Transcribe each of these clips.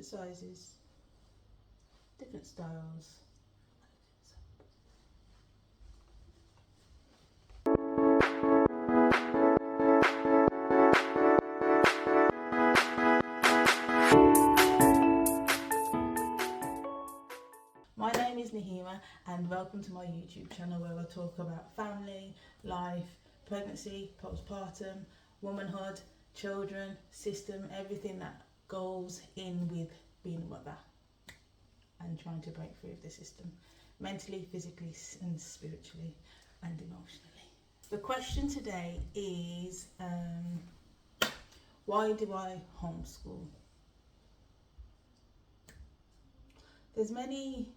different sizes, different styles. My name is Nahima and welcome to my YouTube channel where I talk about family, life, pregnancy, postpartum, womanhood, children, system, everything that goes in with being a mother and trying to break free of the system, mentally, physically and spiritually and emotionally. The question today is, why do I homeschool? There's many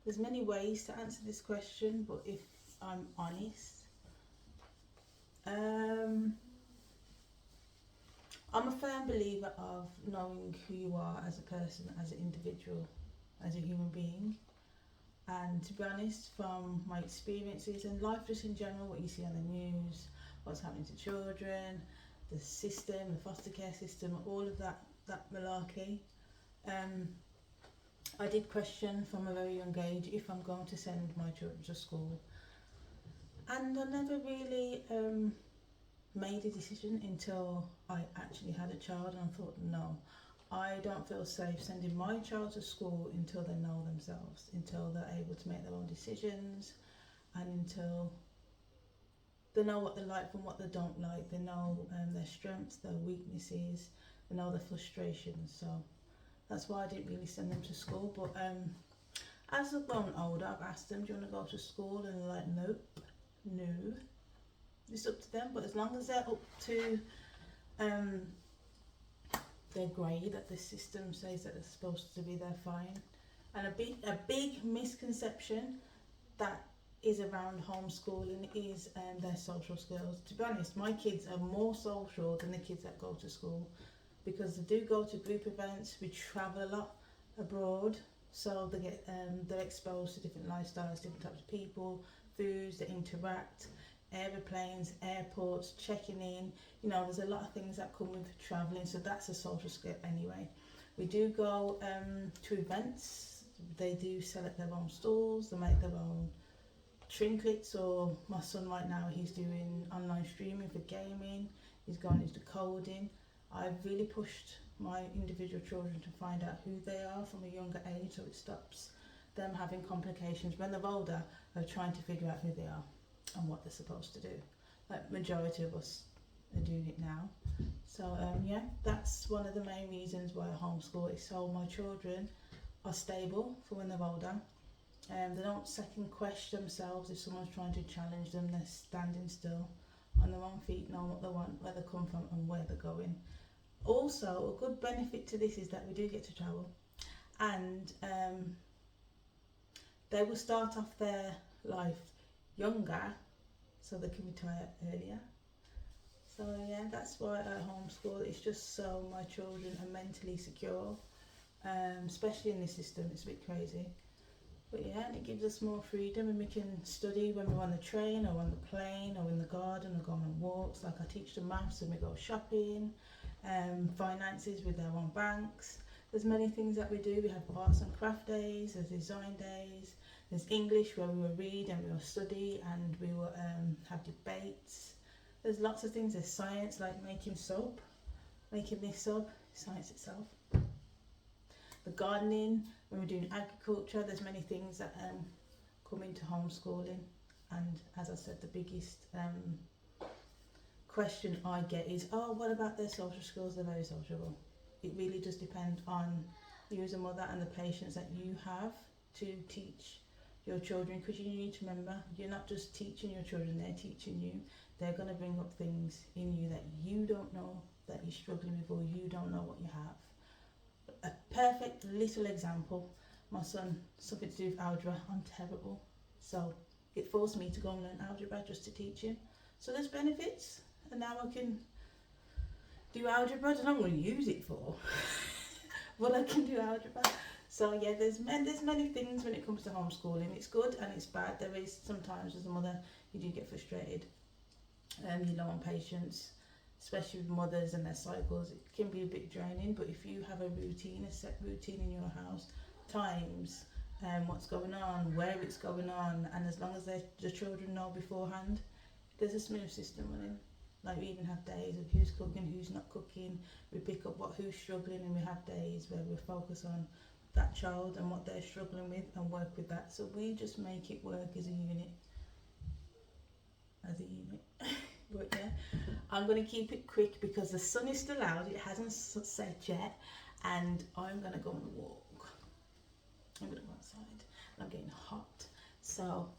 ways to answer this question, but if I'm honest, I'm a firm believer of knowing who you are as a person, as an individual, as a human being. And to be honest, from my experiences and life just in general, what you see on the news, what's happening to children, the system, the foster care system, all of that malarkey, I did question from a very young age if I'm going to send my children to school. And I never really made a decision until I actually had a child, and I thought, no, I don't feel safe sending my child to school until they know themselves, until they're able to make their own decisions, and until they know what they like and what they don't like. They know their strengths, their weaknesses, they know their frustrations. So that's why I didn't really send them to school. But as I've grown older, I've asked them, do you want to go to school? And they're like, nope, no. It's up to them, but as long as they're up to their grade that the system says that they're supposed to be, they're fine. And a big misconception that is around homeschooling is their social skills. To be honest, my kids are more social than the kids that go to school, because they do go to group events. We travel a lot abroad, so they get they're exposed to different lifestyles, different types of people, foods, they interact, aeroplanes, airports, checking in. You know, there's a lot of things that come with travelling, so that's a social skill anyway. We do go to events. They do sell at their own stalls, they make their own trinkets, or my son right now, he's doing online streaming for gaming, he's going into coding. I've really pushed my individual children to find out who they are from a younger age, so it stops them having complications when they're older of trying to figure out who they are and what they're supposed to do. Like majority of us are doing it now. So yeah, that's one of the main reasons why I homeschool, is so my children are stable for when they're older. They don't second question themselves if someone's trying to challenge them. They're standing still on their own feet, knowing what they want, where they come from and where they're going. Also, a good benefit to this is that we do get to travel, and they will start off their life younger so they can retire earlier. So yeah, that's why I homeschool. It's just so my children are mentally secure, especially in this system. It's a bit crazy, but yeah, and it gives us more freedom, and we can study when we're on the train or on the plane or in the garden or go on walks. Like I teach them maths and we go shopping, finances with their own banks. There's many things that we do. We have arts and craft days, there's design days, there's English where we will read and we will study and we will have debates. There's lots of things. There's science, like making soap, making this soap, science itself. The gardening, when we're doing agriculture, there's many things that come into homeschooling. And as I said, the biggest question I get is, oh, what about their social skills? They're very sociable. It really does depend on you as a mother and the patience that you have to teach your children, because you need to remember, you're not just teaching your children, they're teaching you. They're going to bring up things in you that you don't know, that you're struggling with, or you don't know what you have. A perfect little example, my son, something to do with algebra, I'm terrible, so it forced me to go and learn algebra just to teach him. So there's benefits, and now I can do algebra. I don't know what I'm going to use it for, but I can do algebra. So yeah, there's many things when it comes to homeschooling. It's good and it's bad. There is sometimes as a mother you do get frustrated, you're low on patience, especially with mothers and their cycles, it can be a bit draining. But if you have a routine, a set routine in your house, times, what's going on, where it's going on, and as long as the children know beforehand, there's a smooth system running. Like we even have days of who's cooking, who's not cooking. We pick up who's struggling, and we have days where we focus on that child and what they're struggling with and work with that. So we just make it work as a unit. But yeah, I'm going to keep it quick because the sun is still out. It hasn't set yet, and I'm going to go on a walk. I'm going to go outside. I'm getting hot. So